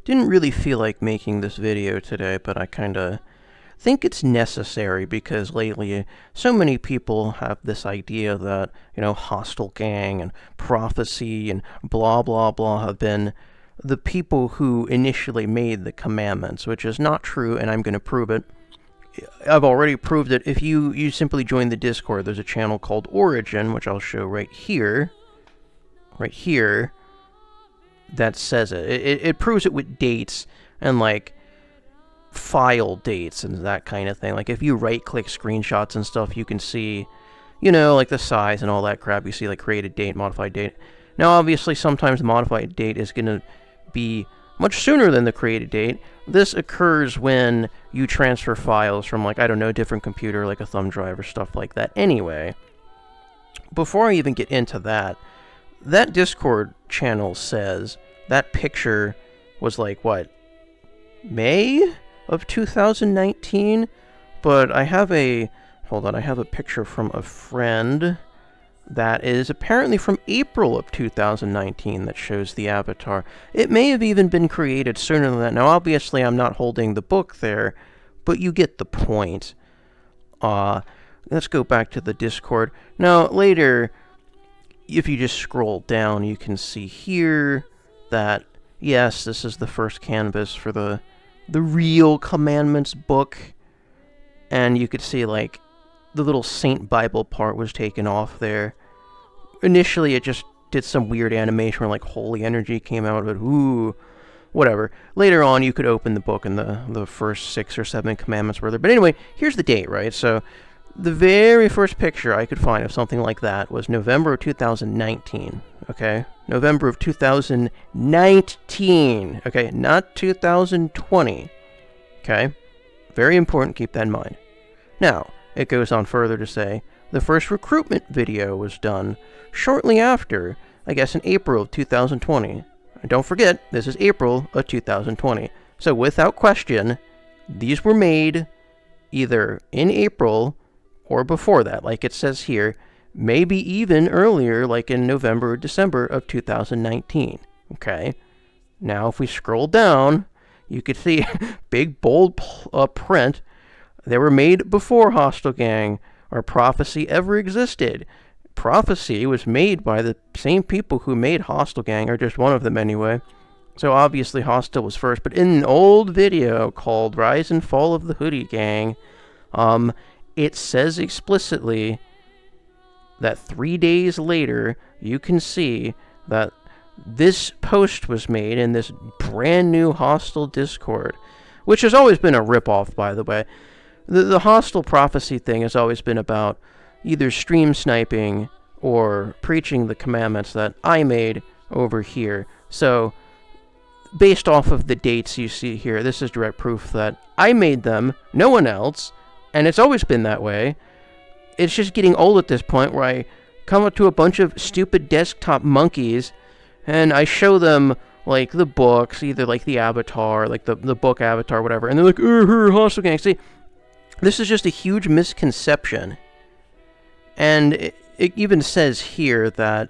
didn't really feel like making this video today, but I kinda think it's necessary because lately so many people have this idea that, Hostile Gang and Prophecy and blah blah blah have been the people who initially made the commandments, which is not true, and I'm going to prove it. I've already proved it. If you simply join the Discord, there's a channel called Origin, which I'll show right here, that says it. It proves it with dates and, like, file dates and that kind of thing. Like, if you right-click screenshots and stuff, you can see, like, the size and all that crap. You see, like, created date, modified date. Now, obviously, sometimes the modified date is going to be much sooner than the created date. This occurs when you transfer files from, like, I don't know, a different computer, like a thumb drive or stuff like that. Anyway, before I even get into that Discord channel says that picture was, like, what, May of 2019? But I have a picture from a friend that is apparently from April of 2019 that shows the avatar. It may have even been created sooner than that. Now, obviously, I'm not holding the book there, but you get the point. Let's go back to the Discord. Now, later, if you just scroll down, you can see here that, yes, this is the first canvas for the real Commandments book. And you could see, like, the little Saint Bible part was taken off there. Initially, it just did some weird animation where, like, holy energy came out of it. Ooh, whatever. Later on, you could open the book and the first 6 or 7 commandments were there. But anyway, here's the date, right? So, the very first picture I could find of something like that was November of 2019, okay? November of 2019, okay? Not 2020, okay? Very important, keep that in mind. Now, it goes on further to say, the first recruitment video was done shortly after, I guess in April of 2020. And don't forget, this is April of 2020. So without question, these were made either in April or before that, like it says here, maybe even earlier, like in November or December of 2019. Okay? Now, if we scroll down, you could see big, bold print. They were made before Hostile Gang or Prophecy ever existed. Prophecy was made by the same people who made Hostile Gang, or just one of them anyway. So obviously Hostile was first, but in an old video called Rise and Fall of the Hoodie Gang, it says explicitly that 3 days later, you can see that this post was made in this brand new Hostile Discord, which has always been a ripoff, by the way. The Hostile Prophecy thing has always been about either stream sniping or preaching the commandments that I made over here. So, based off of the dates you see here, this is direct proof that I made them, no one else, and it's always been that way. It's just getting old at this point where I come up to a bunch of stupid desktop monkeys and I show them, like, the books, either like the avatar, like the book avatar, whatever, and they're like, Hostile Gang. See, this is just a huge misconception. And it even says here that,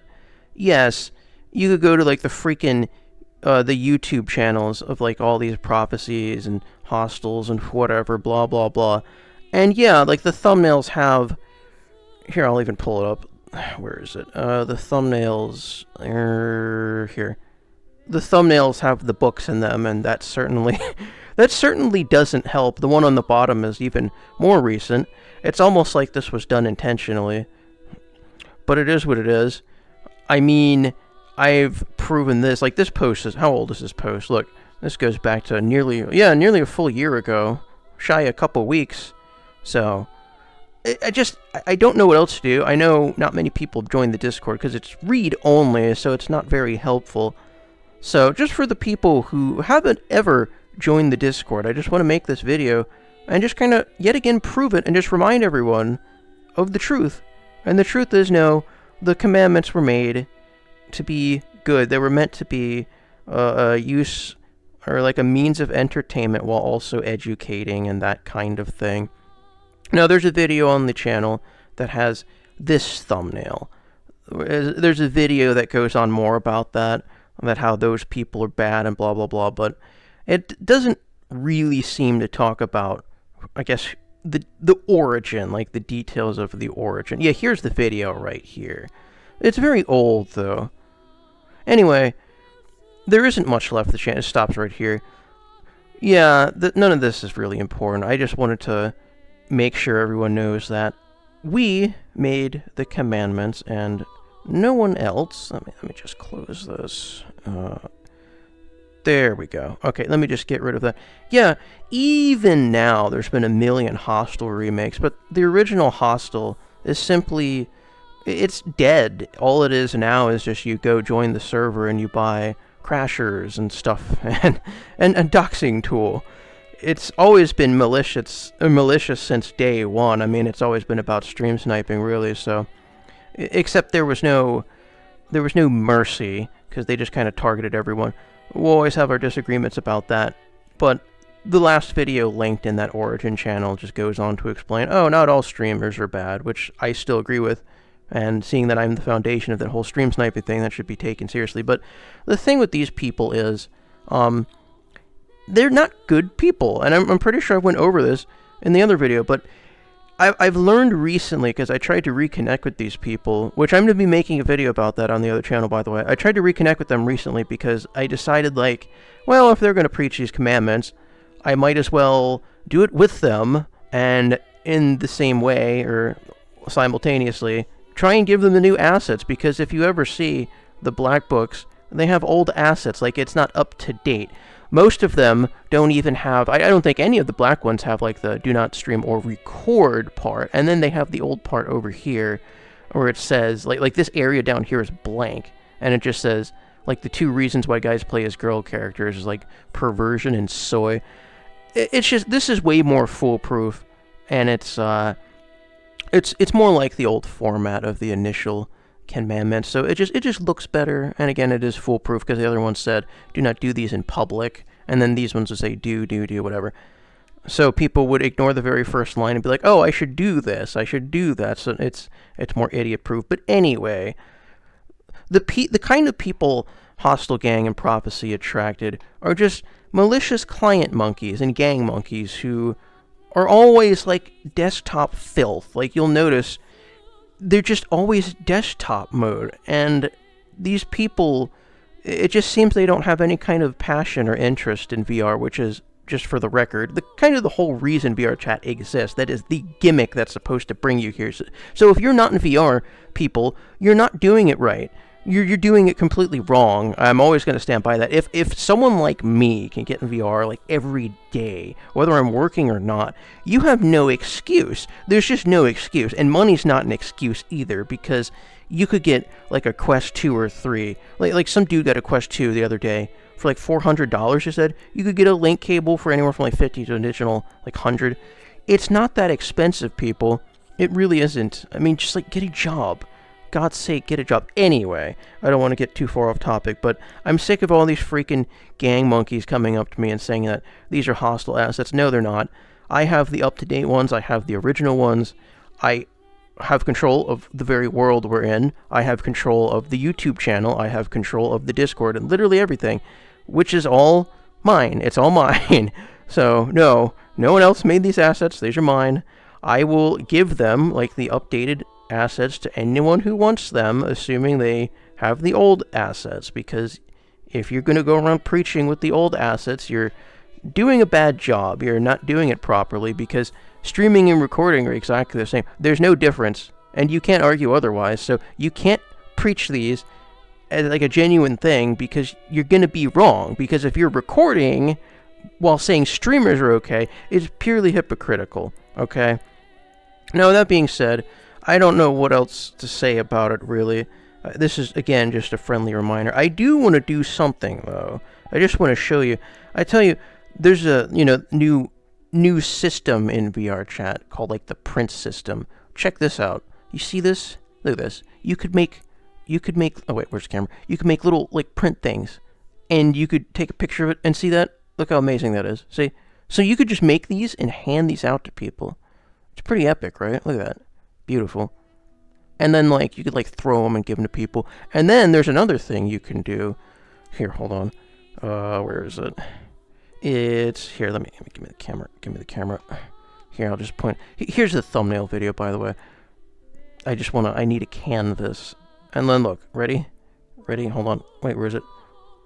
yes, you could go to, like, the freaking, the YouTube channels of, like, all these prophecies and hostels and whatever, blah, blah, blah. And yeah, like, the thumbnails have, here, I'll even pull it up. Where is it? The thumbnails, here. The thumbnails have the books in them, and that certainly, that certainly doesn't help. The one on the bottom is even more recent. It's almost like this was done intentionally. But it is what it is. I mean, I've proven this. Like, this post is, how old is this post? Look, this goes back to nearly a full year ago. Shy a couple weeks. So, I don't know what else to do. I know not many people join the Discord because it's read only, so it's not very helpful. So, just for the people who haven't ever joined the Discord, I just want to make this video and just kind of, yet again, prove it and just remind everyone of the truth. And the truth is, no, the commandments were made to be good. They were meant to be a use, or like a means of entertainment while also educating and that kind of thing. Now, there's a video on the channel that has this thumbnail. There's a video that goes on more about that. that how those people are bad and blah blah blah, but it doesn't really seem to talk about, I guess, the origin, like the details of the origin. Yeah, here's the video right here. It's very old though. Anyway, there isn't much left. The channel stops right here. Yeah, none of this is really important. I just wanted to make sure everyone knows that we made the commandments and no one else. Let me just close this. There we go. Okay, let me just get rid of that. Yeah, even now there's been a million Hostel remakes, but the original Hostel is simply, it's dead. All it is now is just you go join the server and you buy crashers and stuff and a doxing tool. It's always been malicious since day one. I mean, it's always been about stream sniping, really. So, except there was no mercy because they just kind of targeted everyone. We'll always have our disagreements about that, but the last video linked in that Origin channel just goes on to explain, oh, not all streamers are bad, which I still agree with, and seeing that I'm the foundation of that whole stream sniping thing, that should be taken seriously. But the thing with these people is, they're not good people, and I'm pretty sure I went over this in the other video, but I've learned recently, because I tried to reconnect with these people, which I'm going to be making a video about that on the other channel, by the way. I tried to reconnect with them recently because I decided, like, well, if they're going to preach these commandments, I might as well do it with them, and in the same way, or simultaneously, try and give them the new assets, because if you ever see the black books, they have old assets, like it's not up to date. Most of them don't even have, I don't think any of the black ones have like the do not stream or record part, and then they have the old part over here where it says, like this area down here is blank, and it just says, like, the 2 reasons why guys play as girl characters is like perversion and soy. It's just, this is way more foolproof, and it's more like the old format of the initial commandments, so it just looks better, and again, it is foolproof because the other one said do not do these in public, and then these ones would say do whatever. So people would ignore the very first line and be like, oh, I should do this, I should do that. So it's more idiot proof. But anyway, the kind of people Hostel Gang and Prophecy attracted are just malicious client monkeys and gang monkeys who are always like desktop filth. Like, you'll notice they're just always desktop mode, and these people, it just seems they don't have any kind of passion or interest in VR, which is, just for the record, the whole reason VRChat exists. That is the gimmick that's supposed to bring you here. So if you're not in VR, people, you're not doing it right. You're doing it completely wrong. I'm always going to stand by that. If someone like me can get in VR like every day, whether I'm working or not, you have no excuse. There's just no excuse. And money's not an excuse either, because you could get like a Quest 2 or 3. Like some dude got a Quest 2 the other day for like $400, he said. You could get a link cable for anywhere from like 50 to an additional like 100. It's not that expensive, people. It really isn't. I mean, just like, get a job. God's sake, get a job. Anyway, I don't want to get too far off topic, but I'm sick of all these freaking gang monkeys coming up to me and saying that these are hostile assets. No, they're not. I have the up-to-date ones. I have the original ones. I have control of the very world we're in. I have control of the YouTube channel. I have control of the Discord and literally everything, which is all mine. It's all mine. So, no one else made these assets. These are mine. I will give them, like, the updated assets to anyone who wants them, assuming they have the old assets, because if you're going to go around preaching with the old assets, you're doing a bad job. You're not doing it properly, because streaming and recording are exactly the same. There's no difference, and you can't argue otherwise, so you can't preach these as like a genuine thing, because you're going to be wrong, because if you're recording while saying streamers are okay, it's purely hypocritical, okay? Now, that being said, I don't know what else to say about it, really. This is, again, just a friendly reminder. I do want to do something, though. I just want to show you. I tell you, there's a, new system in VRChat called, like, the print system. Check this out. You see this? Look at this. You could make, oh, wait, where's the camera? You could make little, like, print things. And you could take a picture of it and see that? Look how amazing that is. See? So you could just make these and hand these out to people. It's pretty epic, right? Look at that. Beautiful. And then, like, you could, like, throw them and give them to people. And then there's another thing you can do, Here, hold on. Where is it? It's here. Let me give me the camera. Give me the camera. Here, I'll just point. Here's the thumbnail video, by the way. I need a canvas. And then look, ready? Ready? Hold on. Wait, where is it?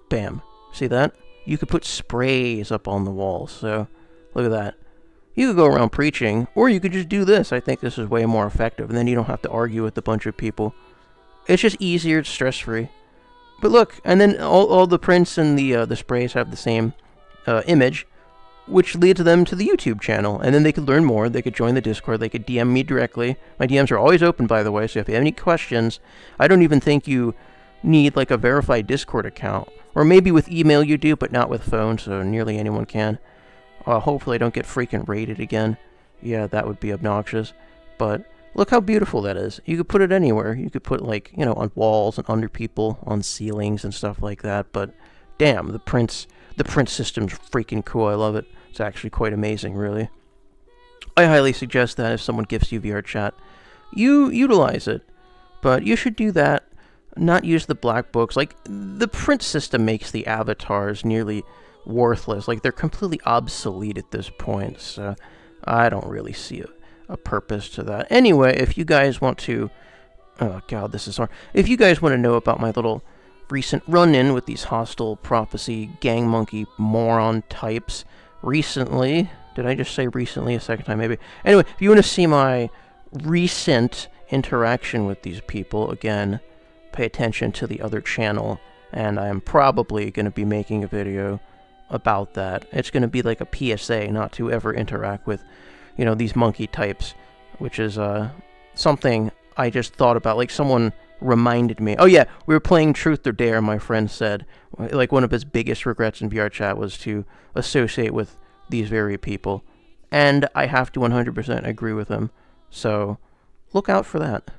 Bam. See that? You could put sprays up on the walls. So, look at that. You could go around preaching, or you could just do this. I think this is way more effective, and then you don't have to argue with a bunch of people. It's just easier, it's stress-free. But look, and then all the prints and the sprays have the same image, which leads them to the YouTube channel. And then they could learn more. They could join the Discord. They could DM me directly. My DMs are always open, by the way, so if you have any questions, I don't even think you need like a verified Discord account. Or maybe with email you do, but not with phone, so nearly anyone can. Hopefully I don't get freaking raided again. Yeah, that would be obnoxious. But look how beautiful that is. You could put it anywhere. You could put, like, you know, on walls and under people, on ceilings and stuff like that. But damn, the print system's freaking cool. I love it. It's actually quite amazing, really. I highly suggest that if someone gifts you VRChat, you utilize it. But you should do that. Not use the black books. Like, the print system makes the avatars nearly worthless. Like, they're completely obsolete at this point. So I don't really see a purpose to that. Anyway, if you guys want to... Oh, God, this is hard. If you guys want to know about my little recent run-in with these Hostel Prophecy gang monkey moron types recently... Did I just say recently a second time, maybe? Anyway, if you want to see my recent interaction with these people, again, pay attention to the other channel, and I am probably going to be making a video about that. It's going to be like a PSA not to ever interact with, you know, these monkey types, which is something I just thought about. Like, someone reminded me. Oh yeah, we were playing Truth or Dare, my friend said. Like, one of his biggest regrets in VRChat was to associate with these very people. And I have to 100% agree with him. So, look out for that.